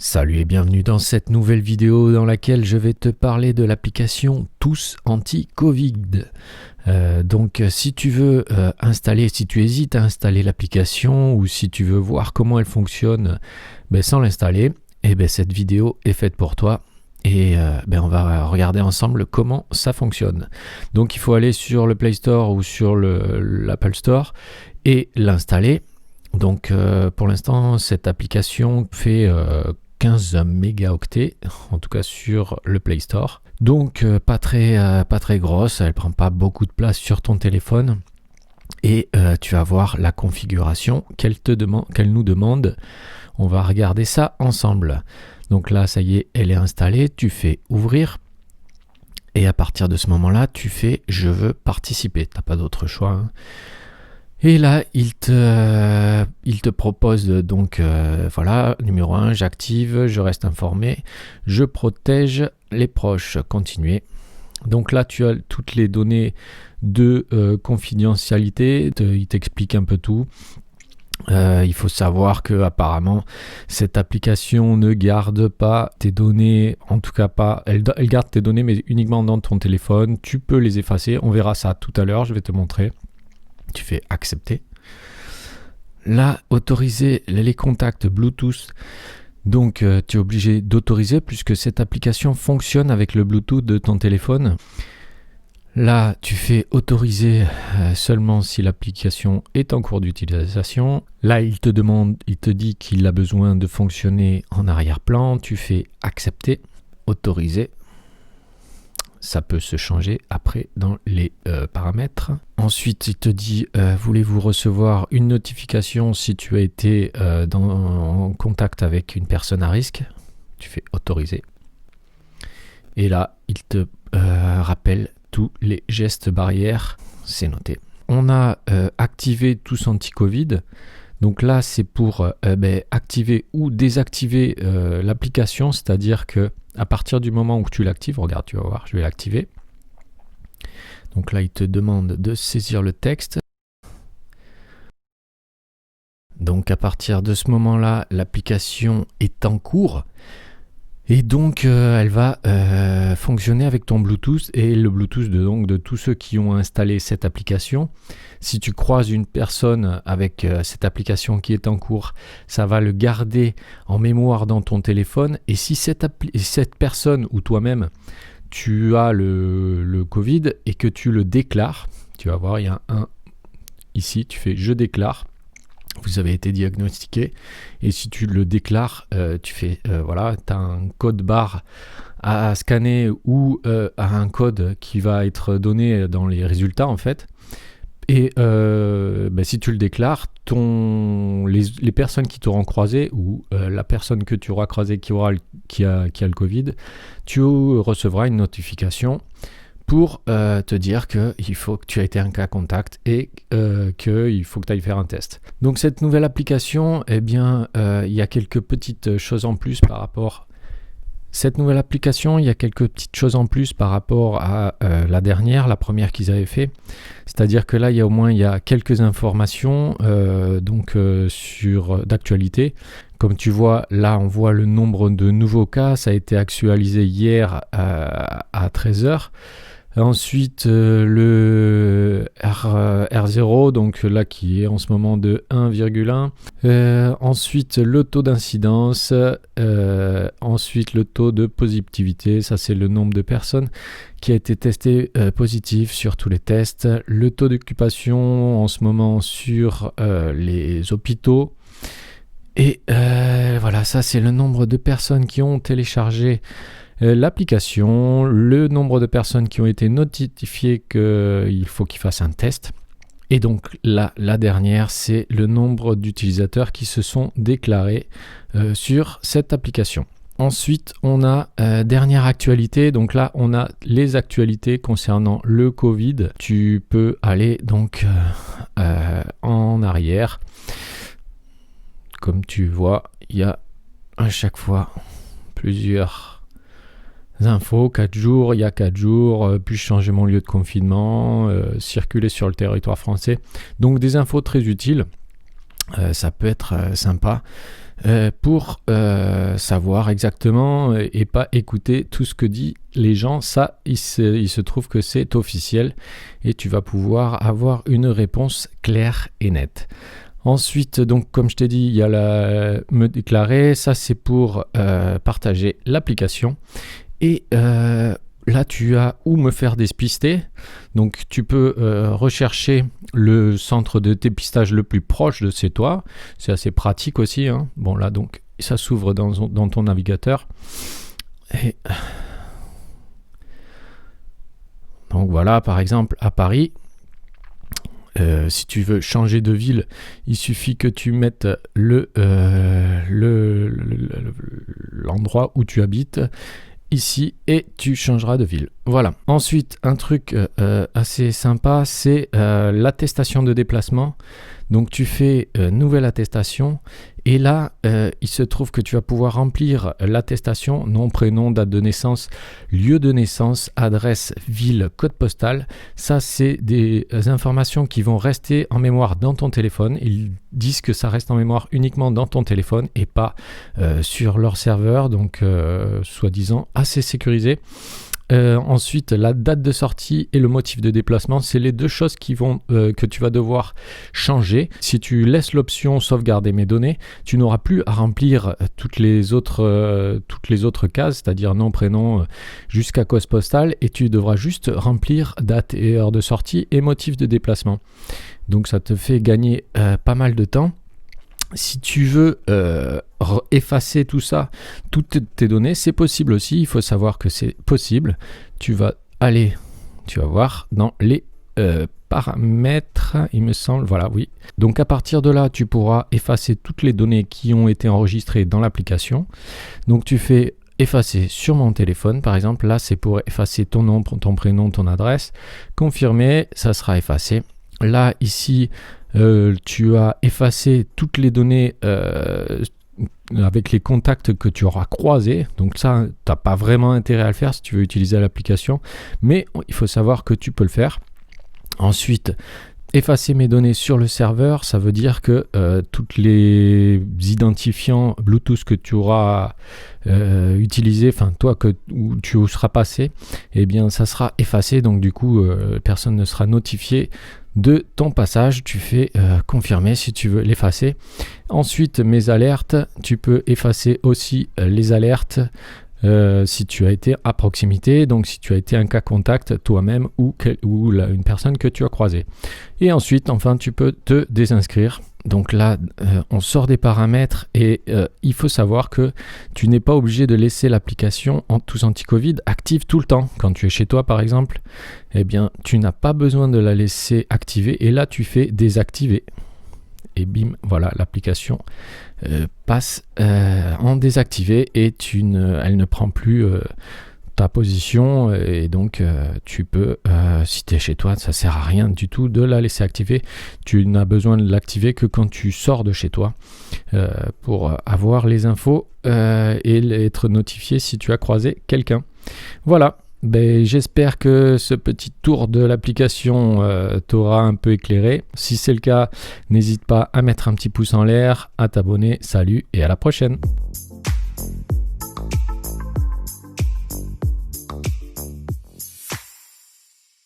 Salut et bienvenue dans cette nouvelle vidéo dans laquelle je vais te parler de l'application Tous Anti-Covid. Si tu veux si tu hésites à installer l'application ou si tu veux voir comment elle fonctionne sans l'installer, cette vidéo est faite pour toi. Et on va regarder ensemble comment ça fonctionne. Donc il faut aller sur le Play Store ou sur l'Apple Store et l'installer. Donc pour l'instant cette application fait 15 mégaoctets, en tout cas sur le Play Store. Donc pas très grosse, elle prend pas beaucoup de place sur ton téléphone. Et tu vas voir la configuration qu'elle nous demande. On va regarder ça ensemble. Donc là, ça y est, elle est installée. Tu fais ouvrir. Et à partir de ce moment-là, tu fais je veux participer. Tu n'as pas d'autre choix. Hein. Et là, il te propose donc, numéro 1, j'active, je reste informé, je protège les proches, continuer. Donc là, tu as toutes les données de confidentialité, il t'explique un peu tout. Il faut savoir que apparemment cette application ne garde pas tes données, en tout cas pas, elle garde tes données mais uniquement dans ton téléphone. Tu peux les effacer, on verra ça tout à l'heure, je vais te montrer. Tu fais accepter. Là, autoriser les contacts Bluetooth. Donc, tu es obligé d'autoriser puisque cette application fonctionne avec le Bluetooth de ton téléphone. Là, tu fais autoriser seulement si l'application est en cours d'utilisation. Là, il te dit qu'il a besoin de fonctionner en arrière-plan. Tu fais accepter, autoriser. Ça peut se changer après dans les paramètres. Ensuite, il te dit voulez-vous recevoir une notification si tu as été en contact avec une personne à risque. Tu fais autoriser. Et là, il te rappelle tous les gestes barrières. C'est noté. On a activé Tous Anti-Covid. Donc là, c'est pour activer ou désactiver l'application, c'est-à-dire que à partir du moment où tu l'actives, regarde, tu vas voir, je vais l'activer. Donc là, il te demande de saisir le texte. Donc à partir de ce moment-là, l'application est en cours. Et donc, elle va fonctionner avec ton Bluetooth et le Bluetooth de tous ceux qui ont installé cette application. Si tu croises une personne avec cette application qui est en cours, ça va le garder en mémoire dans ton téléphone. Et si cette personne ou toi-même, tu as le Covid et que tu le déclares, tu vas voir, il y a un ici, tu fais « Je déclare ». Vous avez été diagnostiqué et si tu le déclares, tu fais tu as un code barre à scanner ou un code qui va être donné dans les résultats en fait. Et si tu le déclares, les personnes qui t'auront croisé ou la personne que tu auras croisée qui a le Covid, tu recevras une notification pour te dire qu'il faut que tu as été un cas contact et qu'il faut que tu ailles faire un test. Donc cette nouvelle application, il y a quelques petites choses en plus par rapport à la dernière, la première qu'ils avaient fait. C'est-à-dire que là, il y a quelques informations d'actualité. Comme tu vois, là, on voit le nombre de nouveaux cas. Ça a été actualisé hier à 13h. Ensuite, le R0, donc là qui est en ce moment de 1,1. Ensuite, le taux d'incidence. Ensuite, le taux de positivité. Ça, c'est le nombre de personnes qui a été testé positif sur tous les tests. Le taux d'occupation en ce moment sur les hôpitaux. Et ça, c'est le nombre de personnes qui ont téléchargé l'application, le nombre de personnes qui ont été notifiées qu'il faut qu'ils fassent un test. Et donc là, la dernière, c'est le nombre d'utilisateurs qui se sont déclarés sur cette application. Ensuite, on a dernière actualité. Donc là, on a les actualités concernant le Covid. Tu peux aller donc en arrière. Comme tu vois, il y a à chaque fois plusieurs infos, 4 jours, il y a 4 jours, puis-je changer mon lieu de confinement, circuler sur le territoire français. Donc des infos très utiles, ça peut être sympa. pour savoir exactement et pas écouter tout ce que disent les gens. Ça, il se trouve que c'est officiel et tu vas pouvoir avoir une réponse claire et nette. Ensuite, donc comme je t'ai dit, il y a me déclarer. Ça, c'est pour partager l'application. Et là, tu as où me faire dépister. Donc, tu peux rechercher le centre de dépistage le plus proche de chez toi. C'est assez pratique aussi, hein. Bon, là, donc, ça s'ouvre dans ton navigateur. Et donc, voilà, par exemple, à Paris. Si tu veux changer de ville, il suffit que tu mettes l'endroit où tu habites ici et tu changeras de ville. Voilà. Ensuite, un truc assez sympa, c'est l'attestation de déplacement. Donc tu fais nouvelle attestation et là, il se trouve que tu vas pouvoir remplir l'attestation, nom, prénom, date de naissance, lieu de naissance, adresse, ville, code postal. Ça, c'est des informations qui vont rester en mémoire dans ton téléphone. Ils disent que ça reste en mémoire uniquement dans ton téléphone et pas sur leur serveur, donc soi-disant assez sécurisé. Ensuite, la date de sortie et le motif de déplacement, c'est les deux choses que tu vas devoir changer. Si tu laisses l'option sauvegarder mes données, tu n'auras plus à remplir toutes les autres cases, c'est-à-dire nom, prénom, jusqu'à code postal, et tu devras juste remplir date et heure de sortie et motif de déplacement. Donc ça te fait gagner pas mal de temps. Si tu veux effacer tout ça, toutes tes données, c'est possible aussi. Il faut savoir que c'est possible. Tu vas voir dans les paramètres, il me semble. Voilà, oui. Donc à partir de là, tu pourras effacer toutes les données qui ont été enregistrées dans l'application. Donc tu fais effacer sur mon téléphone, par exemple. Là, c'est pour effacer ton nom, ton prénom, ton adresse. Confirmer, ça sera effacé. Là, ici, tu as effacé toutes les données avec les contacts que tu auras croisés. Donc ça, tu n'as pas vraiment intérêt à le faire si tu veux utiliser l'application. Mais il faut savoir que tu peux le faire. Ensuite, effacer mes données sur le serveur, ça veut dire que tous les identifiants Bluetooth que tu auras utilisés, enfin toi où tu seras passé, eh bien ça sera effacé. Donc du coup, personne ne sera notifié de ton passage. Tu fais confirmer si tu veux l'effacer. Ensuite, mes alertes, tu peux effacer aussi les alertes si tu as été à proximité, donc si tu as été un cas contact toi-même ou une personne que tu as croisée. Et ensuite, enfin, tu peux te désinscrire. Donc là, on sort des paramètres et il faut savoir que tu n'es pas obligé de laisser l'application Tous Anti-Covid active tout le temps. Quand tu es chez toi, par exemple, eh bien, tu n'as pas besoin de la laisser activer et là, tu fais désactiver. Et bim, voilà, l'application passe en désactivé et elle ne prend plus ta position et donc tu peux, si tu es chez toi, ça sert à rien du tout de la laisser activer. Tu n'as besoin de l'activer que quand tu sors de chez toi pour avoir les infos et être notifié si tu as croisé quelqu'un. Voilà. Ben, j'espère que ce petit tour de l'application t'aura un peu éclairé. Si c'est le cas, n'hésite pas à mettre un petit pouce en l'air, à t'abonner. Salut et à la prochaine.